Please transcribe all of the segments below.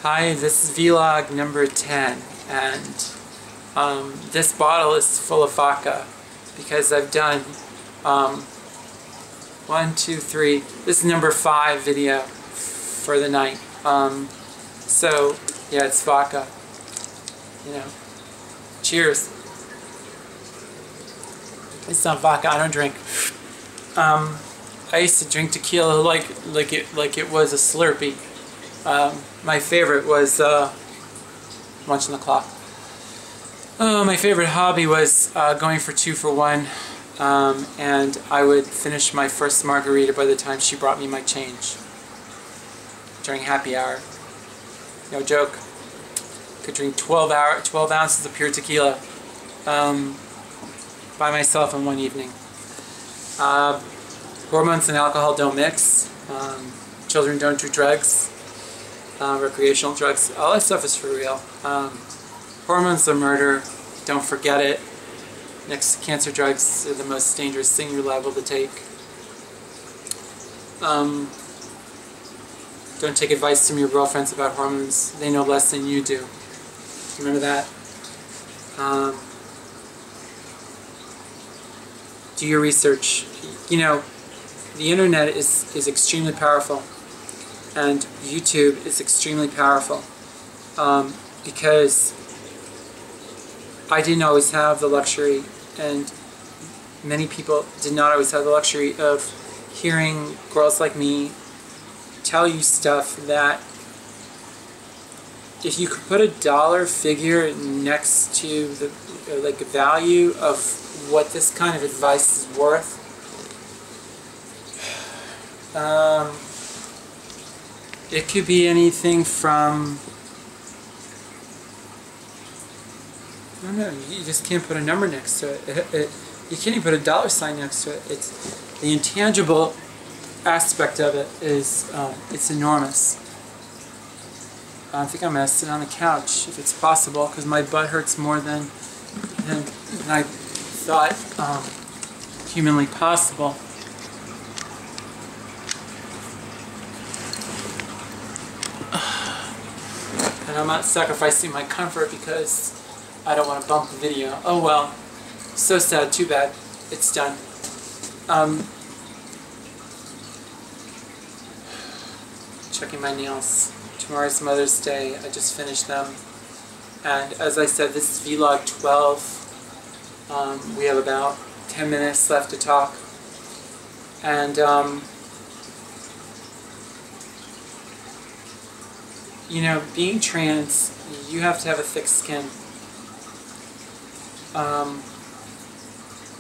Hi, this is vlog number 10, and this bottle is full of vodka because I've done 1, 2, 3. This is number 5 video for the night. So yeah, it's vodka. You know, cheers. It's not vodka. I don't drink. I used to drink tequila like it was a Slurpee. My favorite was watching the clock. My favorite hobby was going for 2 for 1, and I would finish my first margarita by the time she brought me my change during happy hour. No joke. Could drink 12 ounces of pure tequila by myself in one evening. Hormones and alcohol don't mix. Children don't do drugs. Recreational drugs. All that stuff is for real. Hormones are murder. Don't forget it. Next to cancer drugs are the most dangerous thing you're liable to take. Don't take advice from your girlfriends about hormones. They know less than you do. Remember that. Do your research. You know, the internet is extremely powerful, and YouTube is extremely powerful, because I didn't always have the luxury, and many people did not always have the luxury of hearing girls like me tell you stuff that if you could put a dollar figure next to the value of what this kind of advice is worth, it could be anything from, I don't know, you just can't put a number next to it. You can't even put a dollar sign next to it. It's the intangible aspect of it is it's enormous. I think I'm gonna sit on the couch if it's possible, because my butt hurts more than I thought humanly possible. And I'm not sacrificing my comfort because I don't want to bump the video. Oh well, so sad, too bad. It's done. Checking my nails. Tomorrow's Mother's Day. I just finished them. And as I said, this is vlog 12. We have about 10 minutes left to talk. And you know, being trans, you have to have a thick skin.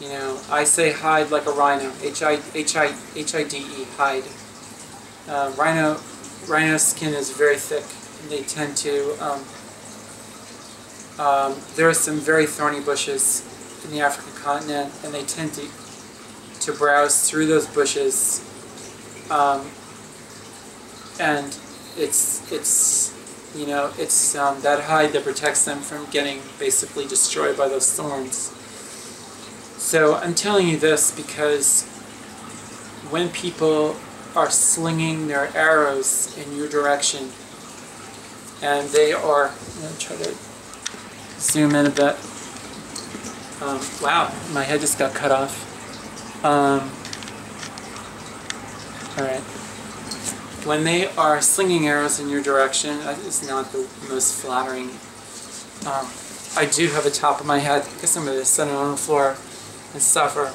You know, I say hide like a rhino. H-I-D-E, hide. Rhino skin is very thick. They tend to, there are some very thorny bushes in the African continent, and they tend to browse through those bushes, and it's you know, it's that hide that protects them from getting basically destroyed by those thorns. So I'm telling you this because when people are slinging their arrows in your direction, and they are, I'm going to try to zoom in a bit. Wow, my head just got cut off. Alright. When they are slinging arrows in your direction, it's not the most flattering. I do have a top of my head. I guess I'm going to sit on the floor and suffer.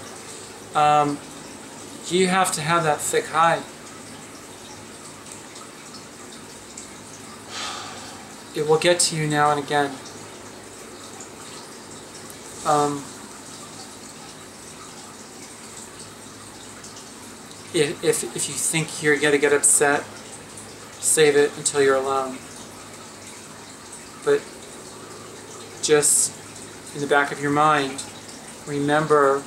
You have to have that thick hide. It will get to you now and again. If you think you're going to get upset, save it until you're alone. But just in the back of your mind, remember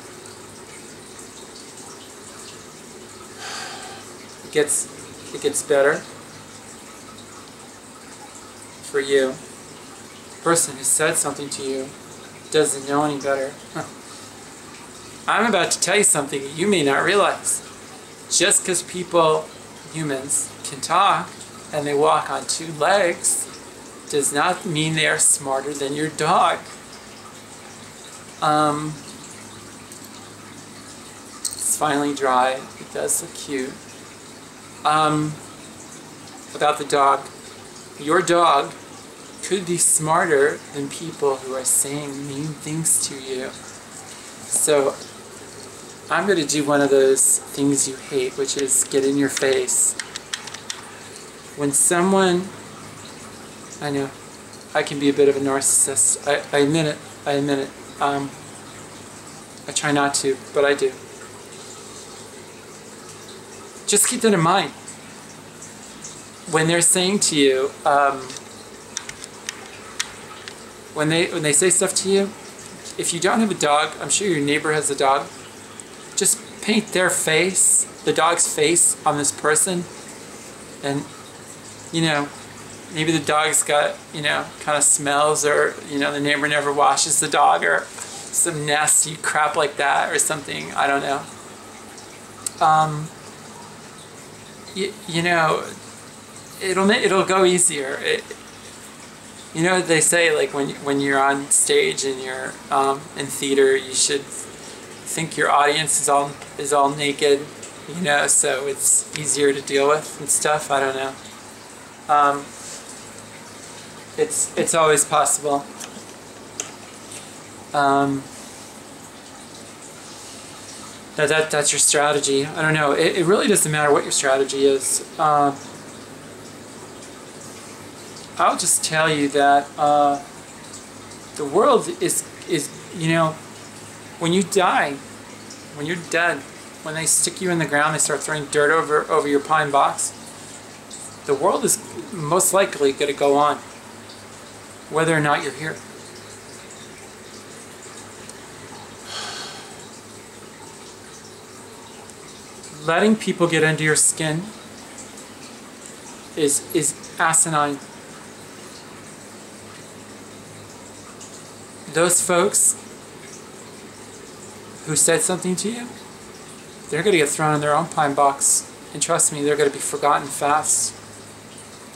it gets better for you. The person who said something to you doesn't know any better. I'm about to tell you something you may not realize. Just because people, humans, can talk and they walk on 2 legs does not mean they are smarter than your dog. It's finally dry. It does look cute. About the dog. Your dog could be smarter than people who are saying mean things to you. So I'm going to do one of those things you hate, which is get in your face. When someone, I know, I can be a bit of a narcissist. I admit it. I admit it. I try not to, but I do. Just keep that in mind. When they're saying to you, when they say stuff to you, if you don't have a dog, I'm sure your neighbor has a dog, just paint their face, the dog's face, on this person, and, you know, maybe the dog's got, you know, kind of smells, or, you know, the neighbor never washes the dog, or some nasty crap like that, or something, I don't know. You know, it'll go easier. You know, they say, like, when you're on stage and you're in theater, you should think your audience is all naked, you know, so it's easier to deal with and stuff. I don't know. It's always possible. That's your strategy. I don't know. It really doesn't matter what your strategy is. I'll just tell you that the world is, you know, when you die, when you're dead, when they stick you in the ground, they start throwing dirt over your pine box, the world is most likely going to go on, whether or not you're here. Letting people get under your skin is asinine. Those folks who said something to you, they're going to get thrown in their own pine box. And trust me, they're going to be forgotten fast.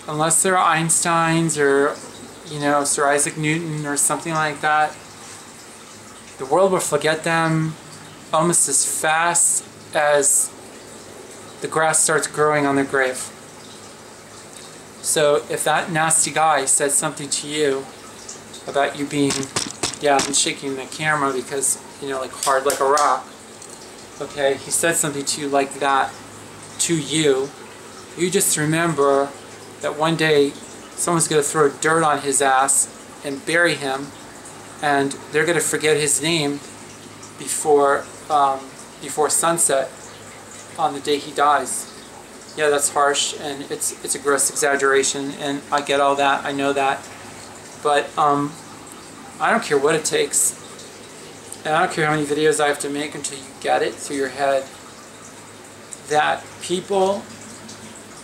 Unless they're Einsteins or, you know, Sir Isaac Newton or something like that, the world will forget them almost as fast as the grass starts growing on their grave. So if that nasty guy said something to you about you being, yeah, I'm shaking the camera because, you know, like hard like a rock, okay, he said something to you like that to you, you just remember that one day someone's going to throw dirt on his ass and bury him, and they're going to forget his name before sunset on the day he dies. Yeah, that's harsh, and it's a gross exaggeration, and I get all that, I know that, but I don't care what it takes, and I don't care how many videos I have to make until you get it through your head that people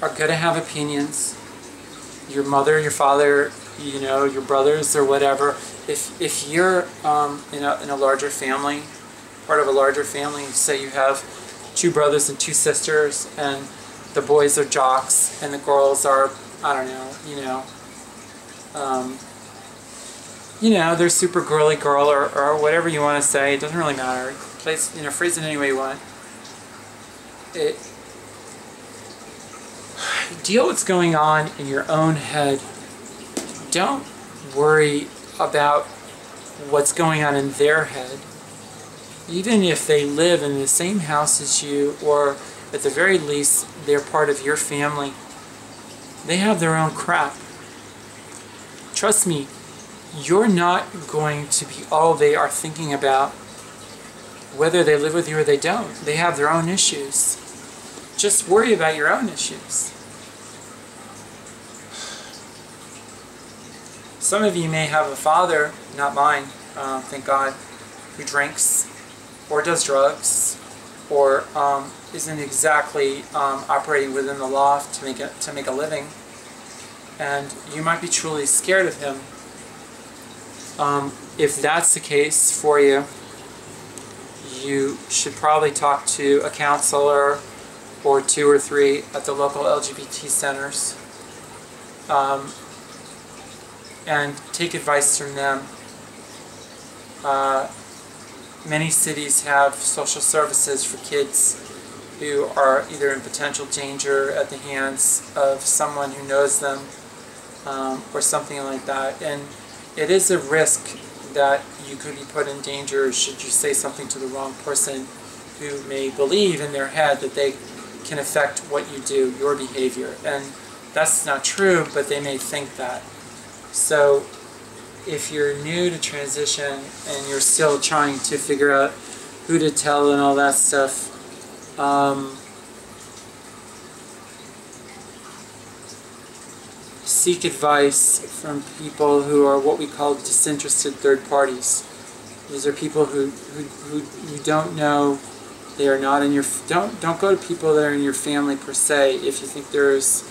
are going to have opinions. Your mother, your father, you know, your brothers or whatever. If you're in a larger family, part of a larger family, say you have 2 brothers and 2 sisters, and the boys are jocks and the girls are, I don't know, they're super girly girl or whatever you want to say. It doesn't really matter. Phrase it any way you want. Deal what's going on in your own head. Don't worry about what's going on in their head. Even if they live in the same house as you, or at the very least they're part of your family, they have their own crap. Trust me, you're not going to be all they are thinking about, whether they live with you or they don't. They have their own issues. Just worry about your own issues. Some of you may have a father, not mine, thank God, who drinks or does drugs or isn't exactly operating within the law to make a living, and you might be truly scared of him. If that's the case for you, you should probably talk to a counselor or 2 or 3 at the local LGBT centers. and take advice from them. Many cities have social services for kids who are either in potential danger at the hands of someone who knows them, or something like that. And it is a risk that you could be put in danger should you say something to the wrong person who may believe in their head that they can affect what you do, your behavior. And that's not true, but they may think that. So if you're new to transition and you're still trying to figure out who to tell and all that stuff, seek advice from people who are what we call disinterested third parties. These are people who you don't know. They are not in your... Don't go to people that are in your family per se if you think there's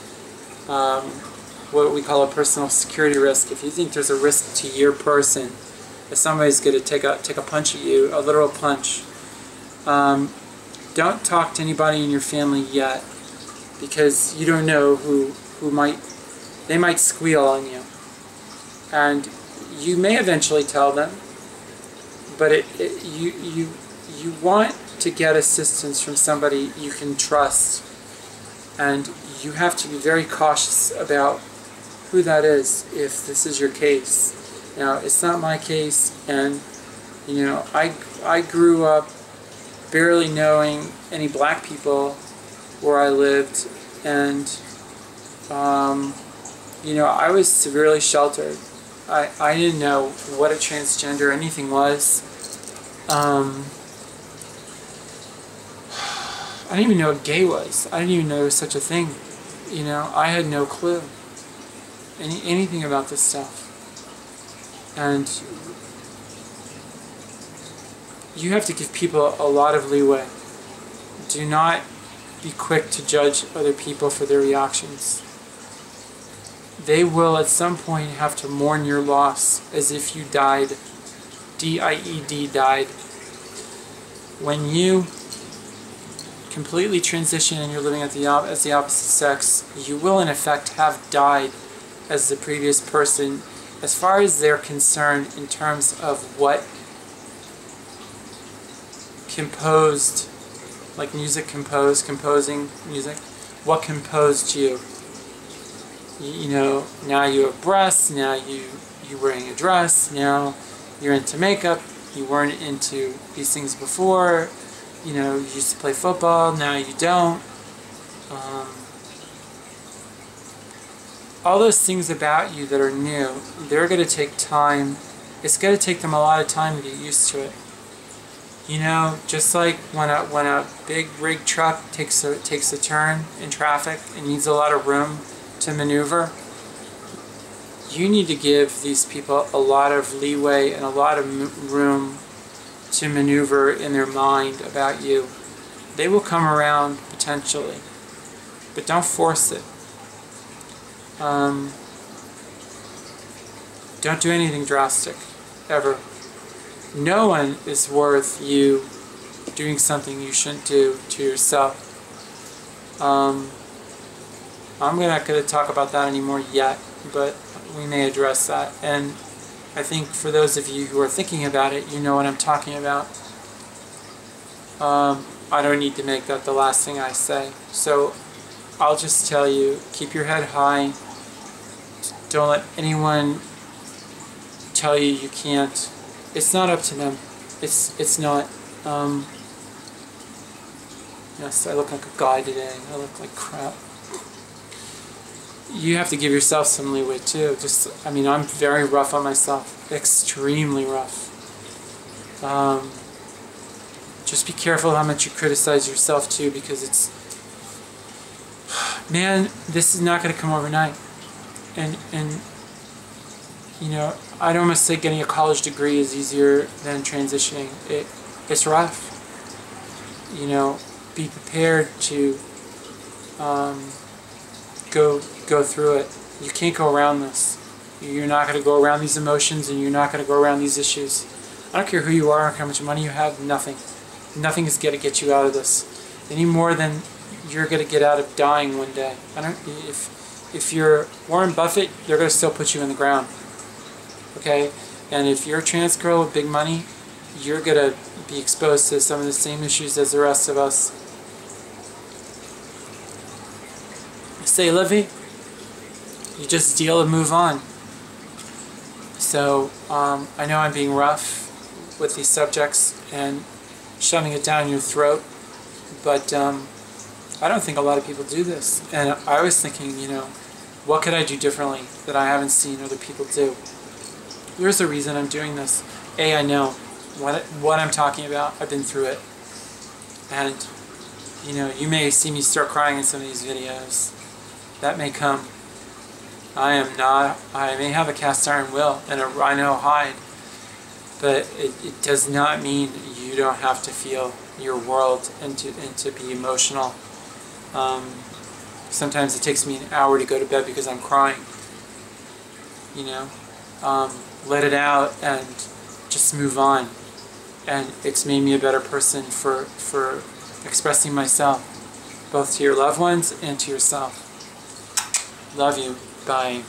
what we call a personal security risk. If you think there's a risk to your person, if somebody's going to take a punch at you, a literal punch, don't talk to anybody in your family yet, because you don't know who might... They might squeal on you. And you may eventually tell them, but you want to get assistance from somebody you can trust, and you have to be very cautious about who that is if this is your case. Now, it's not my case, and you know, I grew up barely knowing any black people where I lived, and you know, I was severely sheltered. I didn't know what a transgender anything was. I didn't even know what gay was. I didn't even know there was such a thing. You know, I had no clue. Anything about this stuff. And you have to give people a lot of leeway. Do not be quick to judge other people for their reactions. They will at some point have to mourn your loss as if you died. D-I-E-D, died. When you completely transition and you're living as the opposite sex, you will in effect have died as the previous person as far as they're concerned in terms of what composed, like music composing music, what composed you. You know, now you have breasts, now you're wearing a dress, now you're into makeup, you weren't into these things before, you know, you used to play football, now you don't. All those things about you that are new, they're going to take time. It's going to take them a lot of time to get used to it. You know, just like when a big rig truck takes a turn in traffic and needs a lot of room to maneuver, you need to give these people a lot of leeway and a lot of room to maneuver in their mind about you. They will come around potentially, but don't force it. Don't do anything drastic, ever. No one is worth you doing something you shouldn't do to yourself. I'm not going to talk about that anymore yet, but we may address that. And I think for those of you who are thinking about it, you know what I'm talking about. I don't need to make that the last thing I say. So I'll just tell you, keep your head high. Don't let anyone tell you you can't. It's not up to them. It's not. Yes, I look like a guy today. I look like crap. You have to give yourself some leeway too. I mean, I'm very rough on myself. Extremely rough. Just be careful how much you criticize yourself too, because man, this is not going to come overnight. And you know, I'd almost say getting a college degree is easier than transitioning. It's rough. You know, be prepared to go through it. You can't go around this. You're not going to go around these emotions, and you're not going to go around these issues. I don't care who you are, I don't care how much money you have, nothing. Nothing is going to get you out of this. Any more than you're going to get out of dying one day. If you're Warren Buffett, they're going to still put you in the ground. okay? And if you're a trans girl with big money, you're gonna be exposed to some of the same issues as the rest of us. Say, Livy, you just deal and move on. So I know I'm being rough with these subjects and shoving it down your throat, but I don't think a lot of people do this. And I was thinking, you know, what could I do differently that I haven't seen other people do? There's a reason I'm doing this. A, I know what I'm talking about. I've been through it. And, you know, you may see me start crying in some of these videos. That may come. I may have a cast iron will and a rhino hide, but it does not mean you don't have to feel your world and to be emotional. Sometimes it takes me an hour to go to bed because I'm crying. You know, let it out and just move on. And it's made me a better person for expressing myself, both to your loved ones and to yourself. Love you. Bye.